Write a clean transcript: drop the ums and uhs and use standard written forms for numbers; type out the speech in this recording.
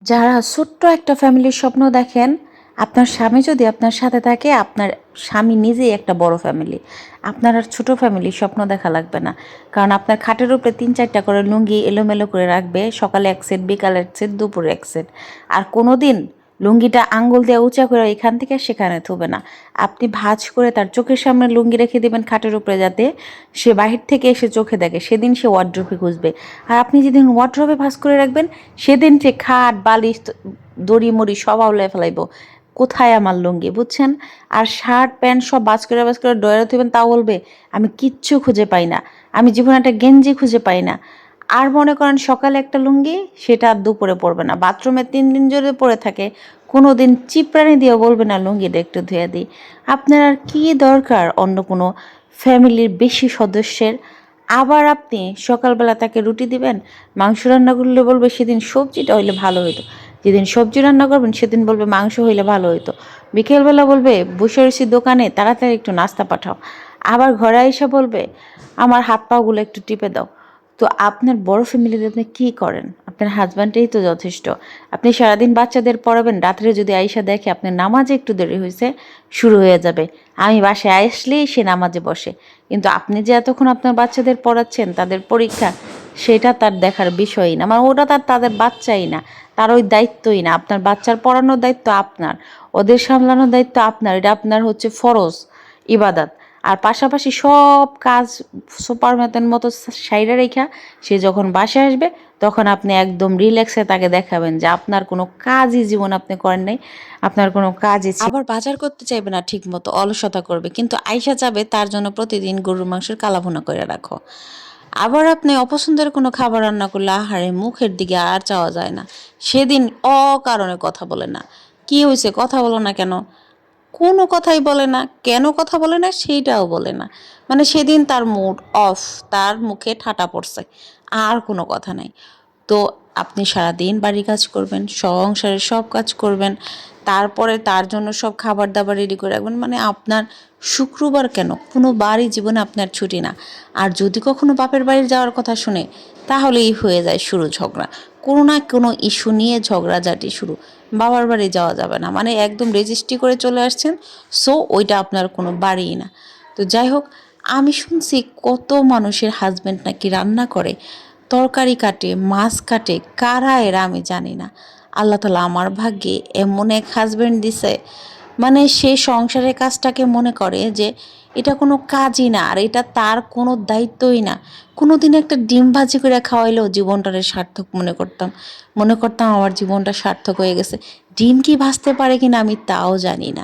যারা ছোট্ট একটা ফ্যামিলির স্বপ্ন দেখেন, আপনার স্বামী যদি আপনার সাথে থাকে, আপনার স্বামী নিজেই একটা বড় ফ্যামিলি। আপনার আর ছোট ফ্যামিলির স্বপ্ন দেখা লাগবে না। কারণ আপনার খাটের উপরে ৩-৪টা করে লুঙ্গি এলোমেলো করে রাখবে, সকালে এক সেট, বিকালে এক সেট, দুপুরে এক সেট। আর কোনো দিন লুঙ্গিটা আঙ্গুল দিয়ে উঁচা করে এখান থেকে সেখানে থুবে না। আপনি ভাঁজ করে তার চোখের সামনে লুঙ্গি রেখে দেবেন খাটের উপরে, যাতে সে বাহির থেকে এসে চোখে দেখে। সেদিন সে ওয়ার্ড্রোবে খুঁজবে। আর আপনি যেদিন ওয়ার্ড্রোবে ভাঁজ করে রাখবেন, সেদিন সে খাট, বালিশ, দড়ি মড়ি সব আউলায় ফেলাইব, কোথায় আমার লুঙ্গি, বুঝছেন? আর শার্ট প্যান্ট সব বাজ করে ডয়ারে থইবেন, তাও বলবে আমি কিচ্ছু খুঁজে পাই না, আমি জীবনে একটা গেঞ্জি খুঁজে পাই না। আর মনে করেন সকালে একটা লুঙ্গি, সেটা আর দুপুরে পরবে না, বাথরুমে 3 দিন যদি পরে থাকে, কোনো দিন চিপরানি দিয়েও বলবে না লুঙ্গিটা একটু ধুয়ে দিই। আপনার আর কী দরকার অন্য কোনো ফ্যামিলির বেশি সদস্যের? আবার আপনি সকালবেলা তাকে রুটি দিবেন, মাংস রান্না করলে বলবে সেদিন সবজিটা হইলে ভালো হইতো। যেদিন সবজি রান্না করবেন সেদিন বলবে মাংস হইলে ভালো হইতো। বিকেলবেলা বলবে বসে রয়েছি দোকানে, তাড়াতাড়ি একটু নাস্তা পাঠাও। আবার ঘরে এসে বলবে আমার হাত পাগুলো একটু টিপে দাও। তো আপনার বড় ফ্যামিলিতে আপনি কী করেন? আপনার হাজব্যান্ডই তো যথেষ্ট। আপনি সারাদিন বাচ্চাদের পড়াবেন, রাত্রে যদি আইসা দেখে আপনার নামাজে একটু দেরি হয়েছে, শুরু হয়ে যাবে আমি বাসায় আসলেই সে নামাজে বসে। কিন্তু আপনি যে এতক্ষণ আপনার বাচ্চাদের পড়াচ্ছেন, তাদের পরীক্ষা, সেটা তার দেখার বিষয়ই না। মানে ওটা তাদের বাচ্চাই না, তার ওই দায়িত্বই না। আপনার বাচ্চার পড়ানোর দায়িত্ব আপনার, ওদের সামলানোর দায়িত্ব আপনার। এটা আপনার হচ্ছে ফরজ ইবাদত। আর পাশাপাশি সব কাজ সুপার ম্যানের মতো সাইডে রেখা সে যখন বাসায় আসবে, তখন আপনি একদম রিল্যাক্সে তাকে দেখাবেন যে আপনার কোনো কাজই জীবন আপনি করেন নাই, আপনার কোনো কাজই আবার বাজার করতে চাইবে না ঠিক মতো, অলসতা করবে। কিন্তু আইসা যাবে তার জন্য প্রতিদিন গরুর মাংসের কালাভুনা করে রাখো। আবার আপনি অপছন্দের কোনো খাবার রান্না করলে আহারে মুখের দিকে আর চাওয়া যায় না, সেদিন অকারণে কথা বলে না। কি হয়েছে, কথা বলো না কেন? কোনো কথাই বলে না। কেন কথা বলে না সেইটাও বলে না। মানে সেদিন তার মুড অফ, তার মুখে ঠাটা পড়ছে, আর কোনো কথা নাই। তো আপনি সারাদিন বাড়ির কাজ করবেন, সংসারের সব কাজ করবেন, তারপরে তার জন্য সব খাবার দাবার রেডি করে রাখবেন। মানে আপনার শুক্রবার কেন, কোনো বারই জীবনে আপনার ছুটি না। আর যদি কখনো বাপের বাড়ি যাওয়ার কথা শুনে, তাহলেই হয়ে যায় শুরু ঝগড়া। কোনো না কোনো ইস্যু নিয়ে ঝগড়াঝাটি শুরু। বাবার বাড়ি যাওয়া যাবে না, মানে একদম রেজিস্ট্রি করে চলে আসছেন, সো ওইটা আপনার কোনো বাড়িই না। তো যাই হোক, আমি শুনছি কত মানুষের হাজব্যান্ড নাকি রান্না করে, তরকারি কাটে, মাছ কাটে, কারা এরা আমি জানি না। আল্লাহ তাআলা আমার ভাগ্যে এমন এক হাজব্যান্ড দিছে, মানে সে সংসারের কাজটাকে মনে করে যে এটা কোনো কাজই না, আর এটা তার কোনো দায়িত্বই না। কোনো দিন একটা ডিম ভাজি করে খাওয়াইলেও জীবনটারে সার্থক মনে করতাম আমার জীবনটা সার্থক হয়ে গেছে। ডিম কি ভাজতে পারে কিনা আমি তাও জানি না।